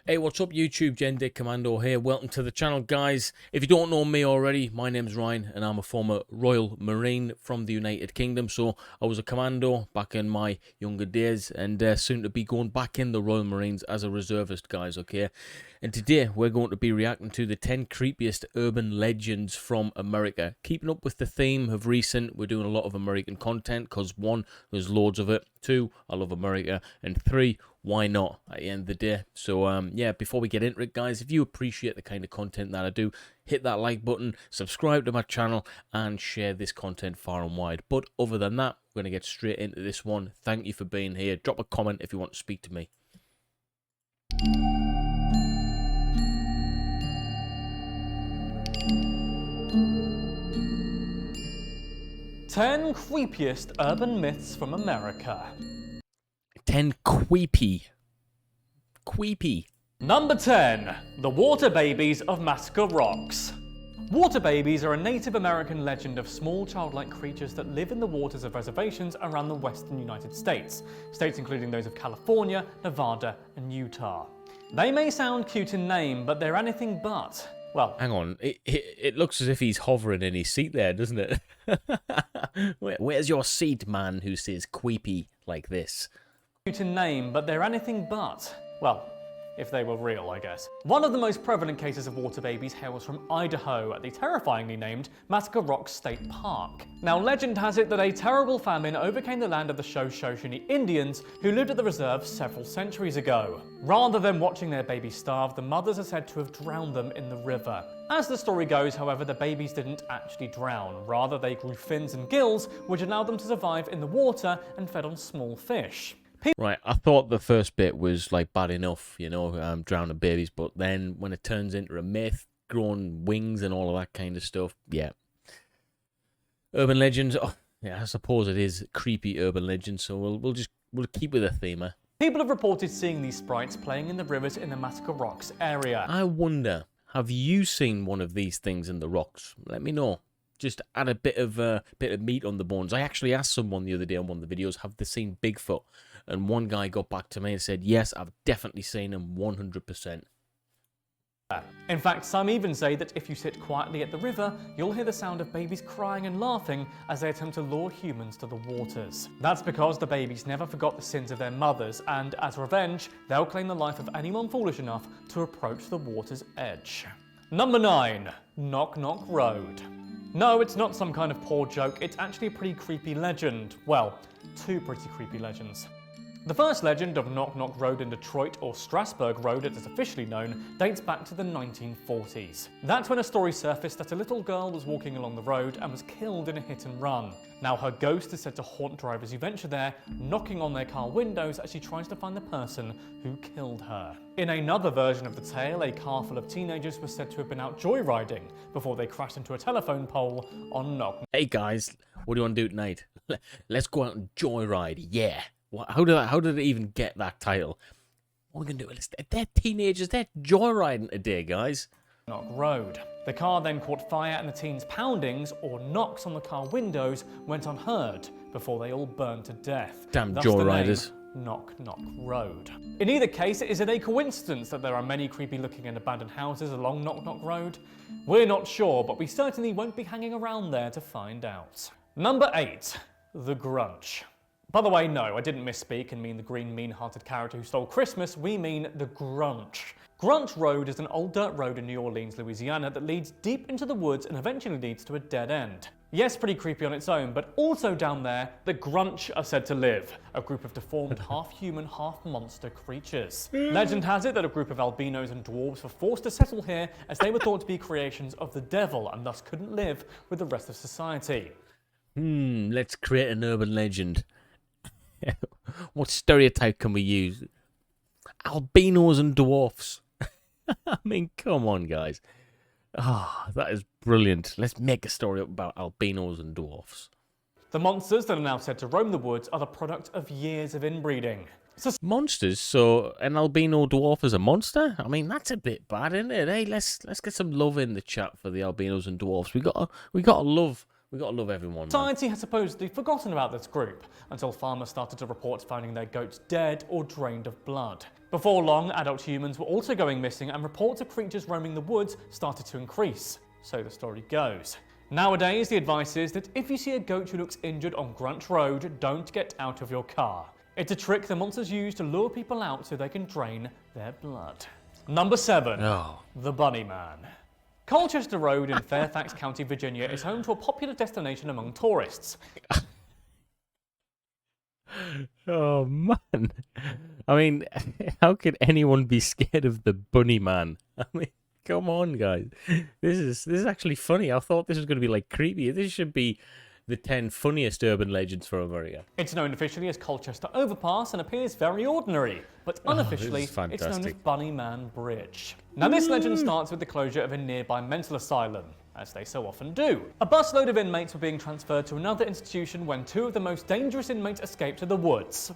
Hey, what's up YouTube? Dit Commando here. Welcome to the channel, guys. If you don't know me already, my name's Ryan and I'm a former Royal Marine from the United Kingdom. So I was a commando back in my younger days and soon to be going back in the Royal Marines as a reservist, guys, okay? And today we're going to be reacting to the 10 creepiest urban legends from America. Keeping up with the theme of recent, we're doing a lot of American content because 1, there's loads of it. 2, I love America. And 3, why not at the end of the day? So yeah, before we get into it, guys, if you appreciate the kind of content that I do, hit that like button, subscribe to my channel and share this content far and wide. But other than that, we're going to get straight into this one. Thank you for being here. Drop a comment if you want to speak to me. Ten creepiest urban myths from America. 10 creepy. Number 10. The Water Babies of Massacre Rocks. Water babies are a Native American legend of small childlike creatures that live in the waters of reservations around the western United States, states including those of California, Nevada, and Utah. They may sound cute in name, but they're anything but. Well, hang on, it looks as if he's hovering in his seat there, doesn't it? Where's your seat, man who says creepy like this? Cute in name, but they're anything but. Well, if they were real, I guess. One of the most prevalent cases of water babies hails from Idaho at the terrifyingly named Massacre Rocks State Park. Now, legend has it that a terrible famine overcame the land of the Shoshone Indians who lived at the reserve several centuries ago. Rather than watching their babies starve, the mothers are said to have drowned them in the river. As the story goes, however, the babies didn't actually drown. Rather, they grew fins and gills, which allowed them to survive in the water and fed on small fish. Right, I thought the first bit was like bad enough, you know, drowning babies, but then when it turns into a myth, growing wings and all of that kind of stuff, yeah. Urban legends, oh, yeah, I suppose it is creepy urban legends, so we'll keep with the theme. People have reported seeing these sprites playing in the rivers in the Massacre Rocks area. I wonder, have you seen one of these things in the rocks? Let me know. Just add a bit of meat on the bones. I actually asked someone the other day on one of the videos, have they seen Bigfoot? And one guy got back to me and said, yes, I've definitely seen him 100%. In fact, some even say that if you sit quietly at the river, you'll hear the sound of babies crying and laughing as they attempt to lure humans to the waters. That's because the babies never forgot the sins of their mothers, and as revenge, they'll claim the life of anyone foolish enough to approach the water's edge. Number 9. Knock Knock Road. No, it's not some kind of poor joke, it's actually a pretty creepy legend. Well, 2 pretty creepy legends. The first legend of Knock Knock Road in Detroit, or Strasburg Road as it's officially known, dates back to the 1940s. That's when a story surfaced that a little girl was walking along the road and was killed in a hit and run. Now her ghost is said to haunt drivers who venture there, knocking on their car windows as she tries to find the person who killed her. In another version of the tale, a car full of teenagers was said to have been out joyriding before they crashed into a telephone pole on Knock. Hey guys, what do you want to do tonight? Let's go out and joyride, yeah. How did it even get that title? What are we going to do? They're teenagers, they're joyriding today, guys. Knock Road. The car then caught fire and the teens' poundings, or knocks on the car windows, went unheard before they all burned to death. Damn joyriders. Knock Knock Road. In either case, is it a coincidence that there are many creepy looking and abandoned houses along Knock Knock Road? We're not sure, but we certainly won't be hanging around there to find out. Number 8. The Grunch. By the way, no, I didn't misspeak and mean the green mean-hearted character who stole Christmas. We mean the Grunch. Grunch Road is an old dirt road in New Orleans, Louisiana that leads deep into the woods and eventually leads to a dead end. Yes, pretty creepy on its own, but also down there, the Grunch are said to live, a group of deformed half-human, half-monster creatures. Legend has it that a group of albinos and dwarves were forced to settle here as they were thought to be creations of the devil and thus couldn't live with the rest of society. Let's create an urban legend. What stereotype can we use? Albinos and dwarfs. I mean, come on, guys. Ah, that is brilliant. Let's make a story up about albinos and dwarfs. The monsters that are now said to roam the woods are the product of years of inbreeding. Monsters? So an albino dwarf is a monster? I mean, that's a bit bad, isn't it? Hey, let's get some love in the chat for the albinos and dwarfs. We gotta love We gotta love everyone, man. Society had supposedly forgotten about this group until farmers started to report finding their goats dead or drained of blood. Before long, adult humans were also going missing and reports of creatures roaming the woods started to increase. So the story goes. Nowadays, the advice is that if you see a goat who looks injured on Grunch Road, don't get out of your car. It's a trick the monsters use to lure people out so they can drain their blood. Number 7. Oh. The Bunny Man. Colchester Road in Fairfax County, Virginia is home to a popular destination among tourists. Oh, man. I mean, how could anyone be scared of the Bunny Man? I mean, come on, guys. This is actually funny. I thought this was going to be like creepy. This should be the 10 funniest urban legends for America. It's known officially as Colchester Overpass and appears very ordinary, but unofficially it's known as Bunny Man Bridge. Now this legend starts with the closure of a nearby mental asylum, as they so often do. A busload of inmates were being transferred to another institution when 2 of the most dangerous inmates escaped to the woods.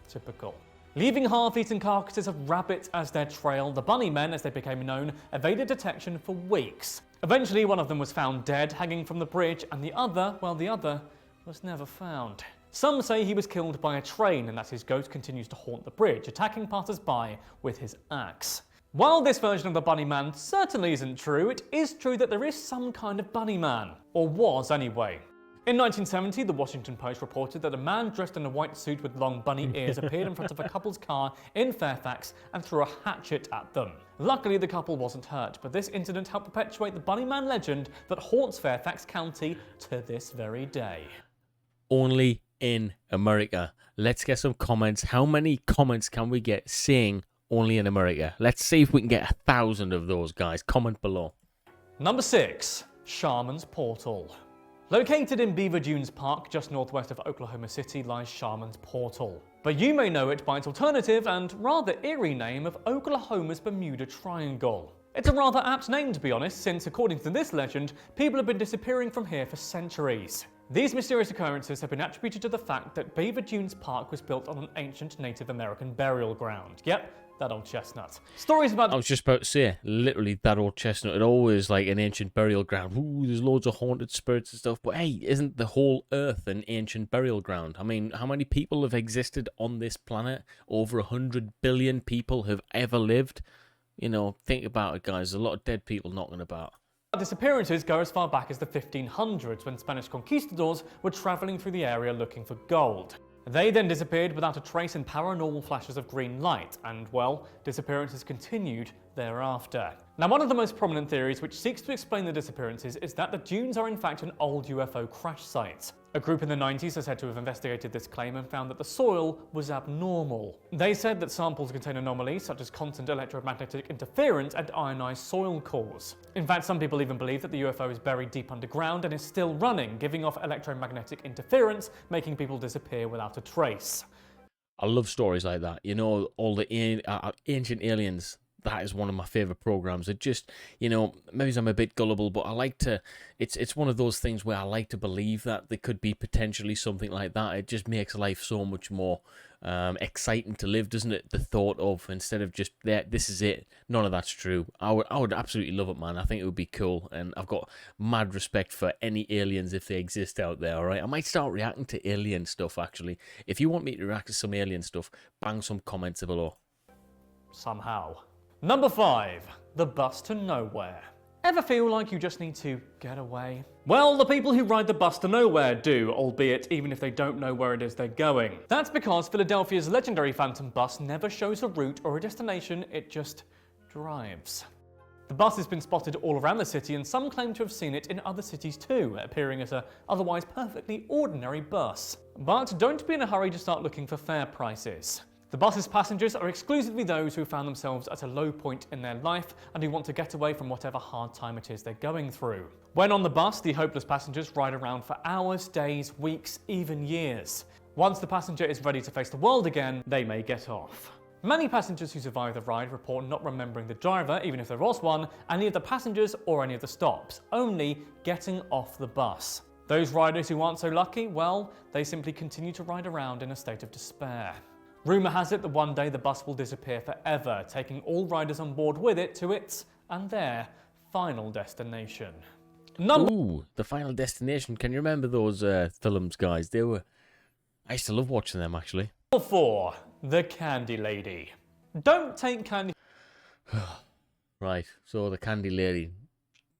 Typical. Leaving half-eaten carcasses of rabbits as their trail, the Bunny Men, as they became known, evaded detection for weeks. Eventually, one of them was found dead, hanging from the bridge, and the other was never found. Some say he was killed by a train and that his ghost continues to haunt the bridge, attacking passers-by with his axe. While this version of the Bunny Man certainly isn't true, it is true that there is some kind of Bunny Man, or was anyway. In 1970, the Washington Post reported that a man dressed in a white suit with long bunny ears appeared in front of a couple's car in Fairfax and threw a hatchet at them. Luckily, the couple wasn't hurt, but this incident helped perpetuate the Bunny Man legend that haunts Fairfax County to this very day. Only in America. Let's get some comments. How many comments can we get saying only in America? Let's see if we can get 1,000 of those, guys. Comment below. Number 6. Shaman's Portal. Located in Beaver Dunes Park, just northwest of Oklahoma City, lies Shaman's Portal. But you may know it by its alternative and rather eerie name of Oklahoma's Bermuda Triangle. It's a rather apt name, to be honest, since according to this legend, people have been disappearing from here for centuries. These mysterious occurrences have been attributed to the fact that Beaver Dunes Park was built on an ancient Native American burial ground. Yep, that old chestnut. Stories about... I was just about to say, literally, that old chestnut. It always like an ancient burial ground. Ooh, there's loads of haunted spirits and stuff. But hey, isn't the whole Earth an ancient burial ground? I mean, how many people have existed on this planet? Over 100 billion people have ever lived. You know, think about it, guys. There's a lot of dead people knocking about. Disappearances go as far back as the 1500s, when Spanish conquistadors were travelling through the area looking for gold. They then disappeared without a trace in paranormal flashes of green light, and, well, disappearances continued thereafter. Now, one of the most prominent theories which seeks to explain the disappearances is that the dunes are in fact an old UFO crash site. A group in the 90s is said to have investigated this claim and found that the soil was abnormal. They said that samples contain anomalies such as constant electromagnetic interference and ionized soil cores. In fact, some people even believe that the UFO is buried deep underground and is still running, giving off electromagnetic interference, making people disappear without a trace. I love stories like that. You know, all the ancient aliens. That is one of my favorite programs. It just, you know, maybe I'm a bit gullible, but I like to, it's one of those things where I like to believe that there could be potentially something like that. It just makes life so much more exciting to live, doesn't it? The thought of, instead of just, this is it, none of that's true. I would absolutely love it, man. I think it would be cool, and I've got mad respect for any aliens if they exist out there, all right? I might start reacting to alien stuff, actually. If you want me to react to some alien stuff, bang some comments below. Somehow. Number 5. The bus to nowhere. Ever feel like you just need to get away? Well, the people who ride the bus to nowhere do, albeit even if they don't know where it is they're going. That's because Philadelphia's legendary Phantom bus never shows a route or a destination, it just drives. The bus has been spotted all around the city, and some claim to have seen it in other cities too, appearing as a otherwise perfectly ordinary bus. But don't be in a hurry to start looking for fare prices. The bus's passengers are exclusively those who found themselves at a low point in their life and who want to get away from whatever hard time it is they're going through. When on the bus, the hopeless passengers ride around for hours, days, weeks, even years. Once the passenger is ready to face the world again, they may get off. Many passengers who survive the ride report not remembering the driver, even if there was one, any of the passengers or any of the stops, only getting off the bus. Those riders who aren't so lucky, well, they simply continue to ride around in a state of despair. Rumour has it that one day the bus will disappear forever, taking all riders on board with it to its and their final destination. Ooh, The Final Destination. Can you remember those films, guys? I used to love watching them, actually. Number 4, the Candy Lady. Don't take candy Right, so the Candy Lady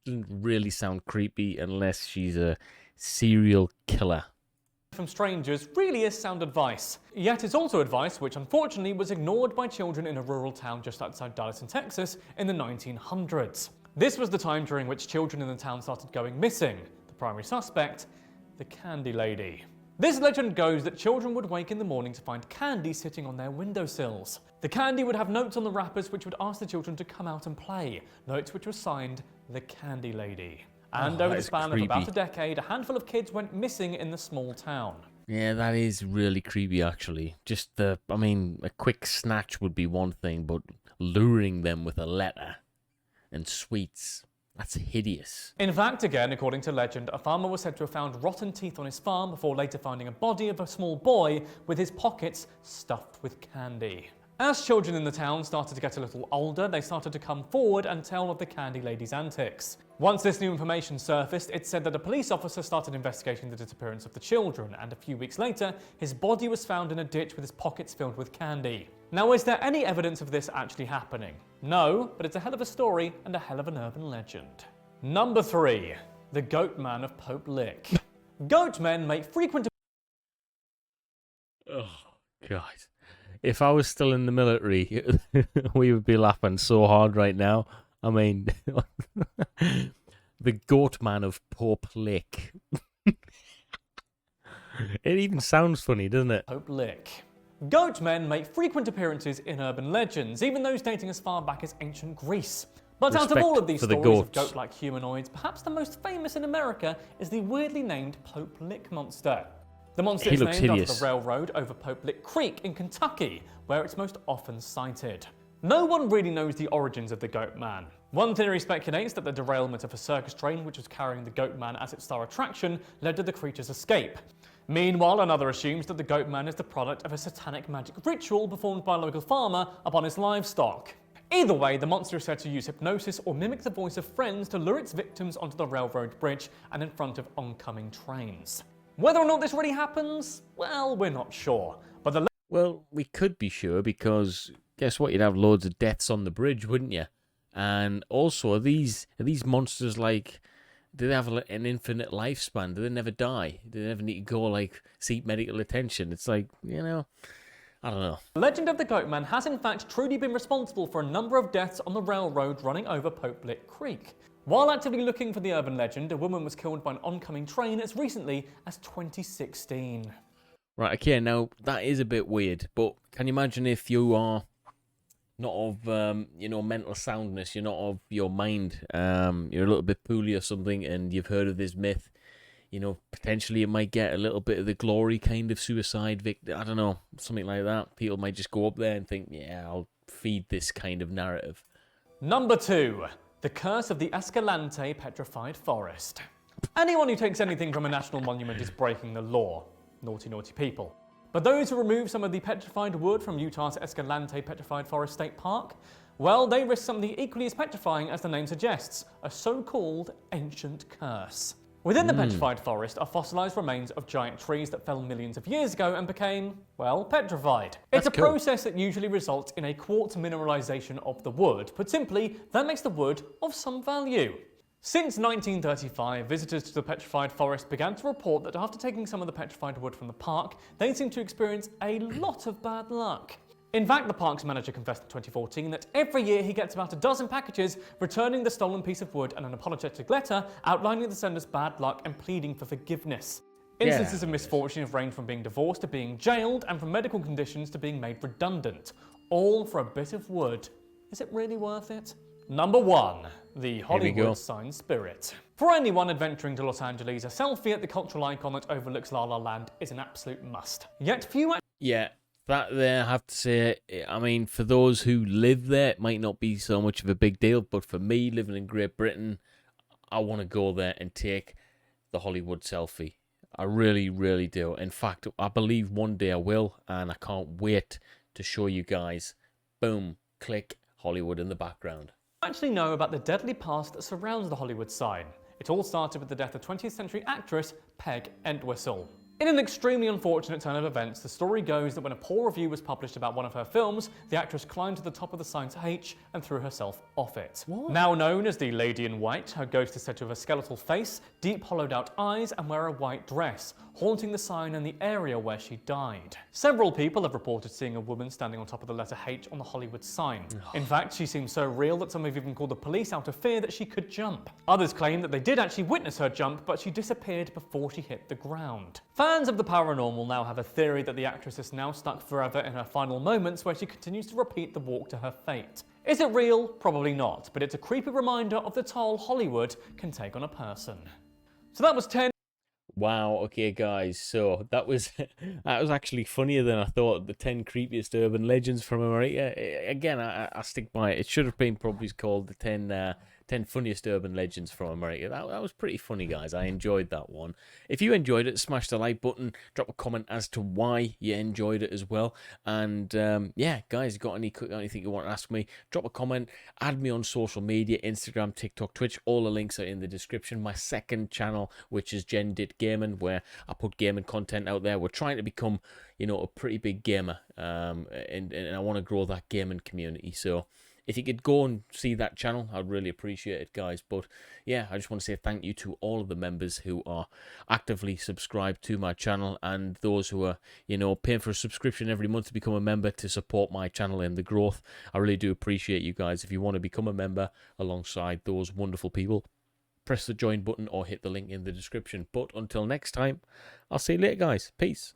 doesn't really sound creepy unless she's a serial killer. from strangers really is sound advice. Yet it's also advice which unfortunately was ignored by children in a rural town just outside Dallas in Texas in the 1900s. This was the time during which children in the town started going missing. The primary suspect, the Candy Lady. This legend goes that children would wake in the morning to find candy sitting on their windowsills. The candy would have notes on the wrappers which would ask the children to come out and play, notes which were signed the Candy Lady. And over the span of about a decade, a handful of kids went missing in the small town. Yeah, that is really creepy, actually. A quick snatch would be one thing, but luring them with a letter and sweets, that's hideous. In fact, again, according to legend, a farmer was said to have found rotten teeth on his farm before later finding a body of a small boy with his pockets stuffed with candy. As children in the town started to get a little older, they started to come forward and tell of the Candy Lady's antics. Once this new information surfaced, it said that a police officer started investigating the disappearance of the children, and a few weeks later, his body was found in a ditch with his pockets filled with candy. Now, is there any evidence of this actually happening? No, but it's a hell of a story and a hell of an urban legend. Number 3, the Goat Man of Pope Lick. Goat men make frequent... Oh, God. If I was still in the military, we would be laughing so hard right now. I mean, the Goat Man of Pope Lick. It even sounds funny, doesn't it? Pope Lick. Goat men make frequent appearances in urban legends, even those dating as far back as ancient Greece. But out of all of these stories of goat-like humanoids, perhaps the most famous in America is the weirdly named Pope Lick monster. The monster is named after the railroad over Pope Lick Creek in Kentucky, where it's most often sighted. No one really knows the origins of the Goat Man. One theory speculates that the derailment of a circus train which was carrying the Goat Man as its star attraction led to the creature's escape. Meanwhile, another assumes that the Goat Man is the product of a satanic magic ritual performed by a local farmer upon his livestock. Either way, the monster is said to use hypnosis or mimic the voice of friends to lure its victims onto the railroad bridge and in front of oncoming trains. Whether or not this really happens, well, we're not sure. But well, we could be sure, because guess what? You'd have loads of deaths on the bridge, wouldn't you? And also, are these monsters like... Do they have an infinite lifespan? Do they never die? Do they never need to go, seek medical attention? It's like, I don't know. The legend of the Goat Man has in fact truly been responsible for a number of deaths on the railroad running over Pope Lick Creek. While actively looking for the urban legend, a woman was killed by an oncoming train as recently as 2016. Right, okay, now that is a bit weird, but can you imagine if you are not of, mental soundness, you're not of your mind, you're a little bit poorly or something, and you've heard of this myth, potentially it might get a little bit of the glory kind of suicide victim, I don't know, something like that. People might just go up there and think, yeah, I'll feed this kind of narrative. Number 2, the curse of the Escalante petrified forest. Anyone who takes anything from a national monument is breaking the law. Naughty, naughty people. But those who remove some of the petrified wood from Utah's Escalante Petrified Forest State Park, well, they risk something equally as petrifying as the name suggests, a so-called ancient curse. Within the petrified forest are fossilized remains of giant trees that fell millions of years ago and became, well, petrified. It's a process that usually results in a quartz mineralization of the wood. Put simply, that makes the wood of some value. Since 1935, visitors to the petrified forest began to report that after taking some of the petrified wood from the park, they seemed to experience a lot of bad luck. In fact, the park's manager confessed in 2014 that every year he gets about a dozen packages returning the stolen piece of wood and an apologetic letter outlining the sender's bad luck and pleading for forgiveness. Instances of misfortune have ranged from being divorced to being jailed and from medical conditions to being made redundant. All for a bit of wood. Is it really worth it? Number 1, the Hollywood sign spirit. For anyone adventuring to Los Angeles, a selfie at the cultural icon that overlooks La La Land is an absolute must. Yet few... Yeah, that there, I have to say, I mean, for those who live there, it might not be so much of a big deal, but for me, living in Great Britain, I want to go there and take the Hollywood selfie. I really, really do. In fact, I believe one day I will, and I can't wait to show you guys. Boom, click Hollywood in the background. Actually know about the deadly past that surrounds the Hollywood sign. It all started with the death of 20th century actress Peg Entwistle. In an extremely unfortunate turn of events, the story goes that when a poor review was published about one of her films, the actress climbed to the top of the sign's H and threw herself off it. What? Now known as the Lady in White, her ghost is said to have a skeletal face, deep hollowed out eyes, and wear a white dress, haunting the sign and the area where she died. Several people have reported seeing a woman standing on top of the letter H on the Hollywood sign. In fact, she seems so real that some have even called the police out of fear that she could jump. Others claim that they did actually witness her jump, but she disappeared before she hit the ground. Fans of the paranormal now have a theory that the actress is now stuck forever in her final moments where she continues to repeat the walk to her fate. Is it real? Probably not, but it's a creepy reminder of the toll Hollywood can take on a person. So that was 10. Wow, okay guys, so that was actually funnier than I thought. The 10 creepiest urban legends from America. Again, I stick by it. It should have been probably called the 10 funniest urban legends from America. That was pretty funny, guys. I enjoyed that one. If you enjoyed it, smash the like button, drop a comment as to why you enjoyed it as well. And yeah, guys, got anything you want to ask me, drop a comment, add me on social media, Instagram, TikTok, Twitch. All the links are in the description. My second channel, which is Dit Gaming, where I put gaming content out there. We're trying to become, you know, a pretty big gamer, and I want to grow that gaming community. So if you could go and see that channel, I'd really appreciate it, guys. But yeah, I just want to say thank you to all of the members who are actively subscribed to my channel, and those who are, you know, paying for a subscription every month to become a member to support my channel and the growth. I really do appreciate you guys. If you want to become a member alongside those wonderful people, press the join button or hit the link in the description. But until next time, I'll see you later, guys. Peace.